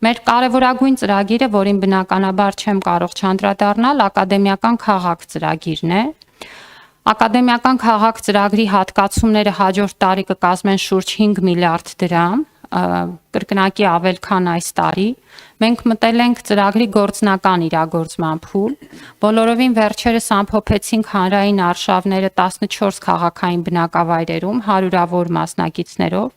Մեր կարևորագույն ծրագիրը, որին բնականաբար չեմ կարող չանդրադառնալ, ակադեմիական քաղաք ծրագիրն է։ Ակադեմիական քաղաք ծրագրի հատկացումները հաջորդ տարի կկազմեն շուրջ 5 միլիարդ դրամ, կրկնակի ավել քան այս տարի։ Մենք մտել ենք ծրագրի գործնական իրագործման փուլ։ Բոլորովին վերջերս ամփոփեցինք հանրային արշավները 14 քաղաքային բնակավայրերում հարյուրավոր մասնակիցներով։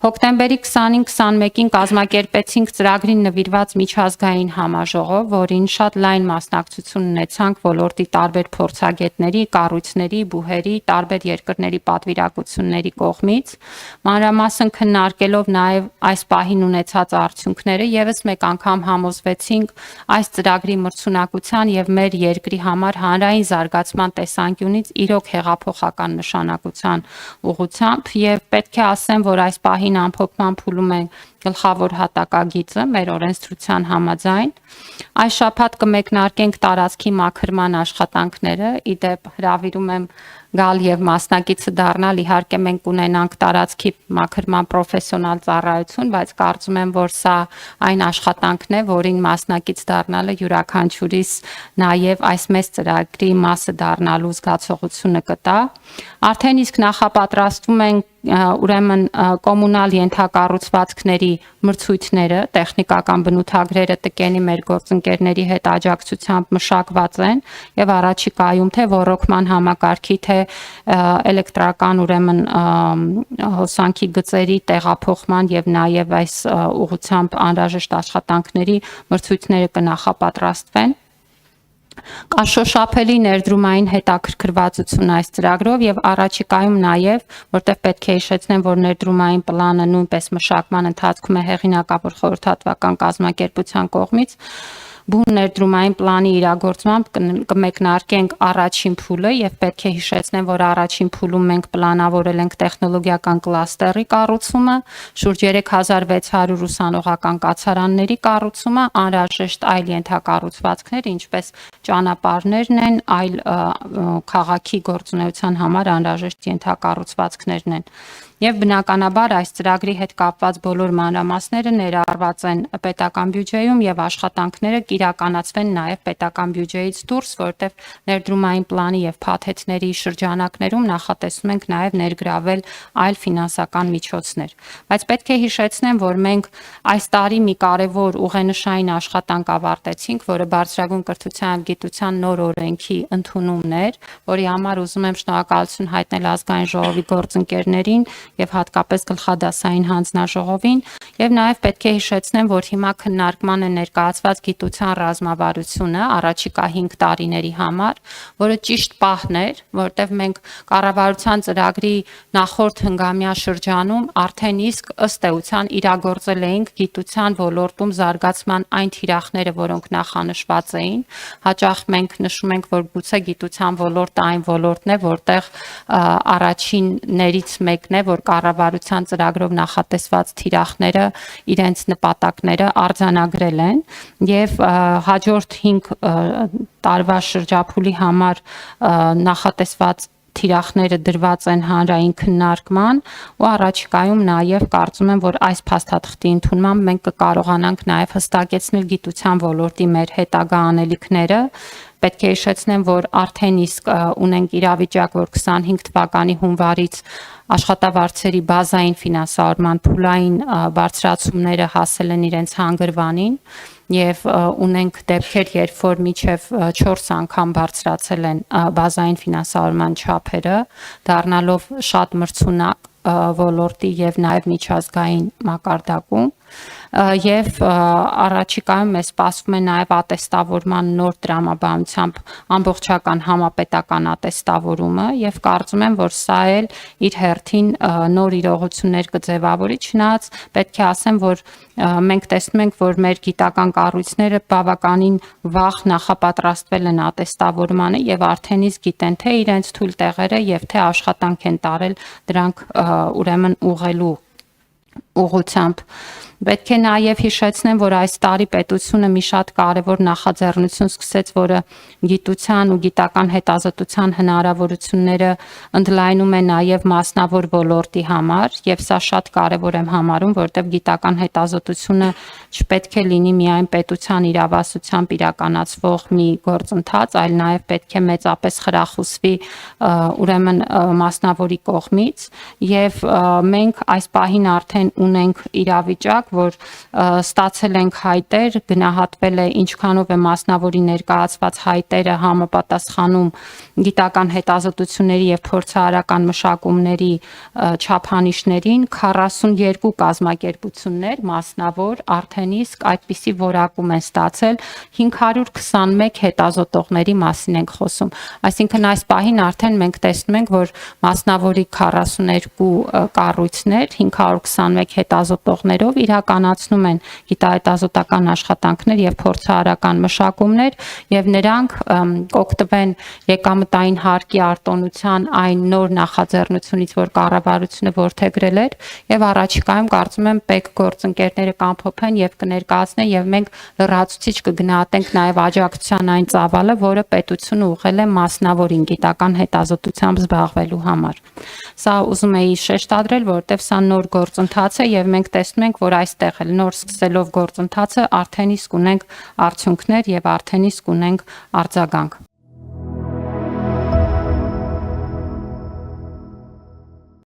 Հոկտեմբերի 20-21-ին կազմակերպեցինք ծրագրին նվիրված միջազգային համաժողով, որին շատ լայն մասնակցություն ունեցանք ոլորտի տարբեր փորձագետների, կառույցների, բուհերի, տարբեր երկրների պատվիրակությունների կողմից, մանրամասն քննարկելով նաև այս պահին ունեցած արդյունքները, եւս մեկ անգամ համոզվեցինք այս ծրագրի մրցունակության եւ մեր երկրի համար հանրային զարգացման տեսանկյունից իրոք հեղափոխական նշանակության ուղղությամբ եւ պետք է ասեմ, որ այս պահին ամփոփման փուլում է գլխավոր հատակագիծը մեր օրենսդրության համաձայն։ Այս շաբաթ կմեկնարկենք տարածքի մաքրման աշխատանքները, իդեպ հրավիրում եմ գալ եւ մասնակիցը դառնալ, իհարկե մենք ունենանք տարածքի մաքրման պրոֆեսիոնալ ծառայություն, բայց կարծում եմ, որ սա այն աշխատանքն է, որին մասնակից դառնալը յուրաքանչյուրիս նաեւ այս մեծ ծրագրի մասը դառնալու զգացողությունը կտա։ Արդեն իսկ նախապատրաստում ենք ուրեմն կոմունալ ենթակառուցվածքների մրցույթները, տեխնիկական բնութագրերը տկենի մեր գործընկերների հետ աջակցությամբ մշակված են եւ առաջիկայում թե ռոռոկման համակարգի թե էլեկտրական ուրեմն հոսանքի գծերի տեղափոխման եւ նաեւ այս ուղղությամբ անհրաժեշտ աշխատանքների մրցույթները կնախապատրաստվեն։ Կաշոշափելի ներդրումային հետաքրքրվածություն այս ծրագրով եւ առաջիկայում նաեւ, որտեղ պետք է հիշեցնեմ, որ ներդրումային պլանը նույնպես մշակման ընթացքում է հեղինակավոր խորհրդատվական կազմակերպության կողմից, բուն ներդրումային պլանի իրագործմամբ կմեկնարկենք առաջին փուլը եւ պետք է հիշեցնեմ, որ առաջին փուլում մենք պլանավորել ենք տեխնոլոգիական կլաստերի կառուցումը, շուրջ 3600 ուսանողական կացարանների կառուցումը, անհրաժեշտ այլ ենթակառուցվածքներ, ինչպես ճանապարհներն են, այլ քաղաքի գործունեության համար անհրաժեշտ ենթակառուցվածքներն են։ Եվ բնականաբար այս ծրագրի հետ կապված բոլոր մանրամասները ներառված են պետական բյուջեում եւ աշխատանքները կիրականացվեն նաեւ պետական բյուջեից դուրս, որտեղ ներդրումային պլանի եւ փաթեթների շրջանակներում նախատեսում ենք նաեւ ներգրավել այլ ֆինանսական միջոցներ։ Բայց պետք է հիշեցնեմ, որ մենք այս տարի մի կարևոր ուղենշային աշխատանք ավարտեցինք, որը բարձրագույն կրթության եւ գիտության նոր օրենքի ընդունումն էր, որի համար ուզում եմ շնորհակալություն հայտնել ազգային ժողովի գործընկերներին եւ հատկապես գլխադասային հանձնաժողովին եւ նաեւ պետք է հիշեցնեմ, որ հիմա քննարկման է ներկայացված գիտության ռազմավարությունը առաջիկա 5 տարիների համար, որը ճիշտ պահն էր, որտեղ մենք կառավարության ծրագրի նախորդ հնգամյա շրջանում արդեն իսկ ըստ էության իրագործել էինք գիտության ոլորտում զարգացման այն թիրախները, որոնք նախանշված էին։ Հաճախ մենք նշում ենք, որ գուցե գիտության ոլորտը այն ոլորտն է, որտեղ առաջիններից մեկն է, որ կառավարության ծրագրով նախատեսված թիրախները իրենց նպատակները արձանագրել են եւ հաջորդ 5 տարվա շրջափուլի համար նախատեսված թիրախները դրված են հանրային քննարկման ու առաջիկայում նաև կարծում եմ, որ այս փաստաթղթի ընդունմամբ մենք կկարողանանք նաև հստակեցնել գիտության ոլորտի մեր հետագա անելիքները։ Պետք է հիշեցնեմ, որ արդեն իսկ ունենք իրավիճակ, որ 25 թվականի հունվարից աշխատավարձերի բազային ֆինանսավորման փուլային բարձրացումները հասել են իրենց հանգրվանին եւ ունենք դեպքեր, երբ որ մինչեւ 4 անգամ բարձրացել են բազային ֆինանսավորման չափերը, դառնալով շատ մրցունակ ոլորտի եւ նաեւ միջազգային մակարդակում եւ առաջիկայում մեզ սպասվում է նաեւ ատեստավորման նոր տրամաբանությամբ ամբողջական համապետական ատեստավորումը եւ կարծում եմ, որ սա էլ իր հերթին նոր իրողություններ կձևավորի, չնայած պետք է ասեմ, որ մենք տեսնում ենք, որ մեր գիտական կառույցները բավականին վաղ նախապատրաստվել են ատեստավորմանը եւ արդեն իսկ գիտեն թե իրենց թույլ տեղերը եւ թե աշխատանք են տարել դրանք ուրեմն ուղղելու ուղղությամբ։ Պետք է նաև հիշեցնեմ, որ այս տարի պետությունը մի շատ կարևոր նախաձեռնություն սկսեց, որը գիտության ու գիտական հետազոտության հնարավորությունները ընդլայնում է նաև մասնավոր ոլորտի համար, եւ սա շատ կարևոր եմ համարում, որտեղ գիտական հետազոտությունը չպետք է լինի միայն պետության իրավասությամբ իրականացվող մի գործընթաց, այլ նաև պետք է մեծապես խրախուսվի ուրեմն մասնավորի կողմից, եւ մենք այս պահին արդեն ունենք իրավիճակ, որ ստացել ենք հայտեր, գնահատվել է ինչքանով է մասնավորի ներկայացված հայտերը համապատասխանում գիտական հետազոտությունների եւ փորձարարական մշակումների չափանիշներին, 42 կազմակերպություններ մասնավոր արդեն իսկ այդպիսի որակում են ստացել, 521 հետազոտողների մասին ենք խոսում։ Այսինքն այս պահին արդեն մենք տեսնում ենք, որ մասնավորի 42 կառույցներ 521 հետազոտողներով իրականացնում են գիտահետազոտական աշխատանքներ եւ փորձարարական մշակումներ, եւ նրանք կօգտվեն եկամտային հարկի արտոնության այն նոր նախաձեռնությունից, որ կառավարությունը որդեգրել էր, եւ առաջիկայում կարծում եմ պետք գործընկերները կամփոփեն եւ կներկայացնեն, եւ մենք լրացուցիչ կգնահատենք նաեւ աջակցության այն ծավալը, որը պետությունը ուղղել է մասնավորին գիտական հետազոտությամբ զբաղվելու համար։ Սա ուզում էի շեշտադրել, որովհետեւ սա նոր գործընթաց է եւ մենք տեսնում ենք, որ այստեղ էլ նոր սկսելով գործընթացը արդեն իսկ ունենք արդյունքներ եւ արդեն իսկ ունենք արձագանք։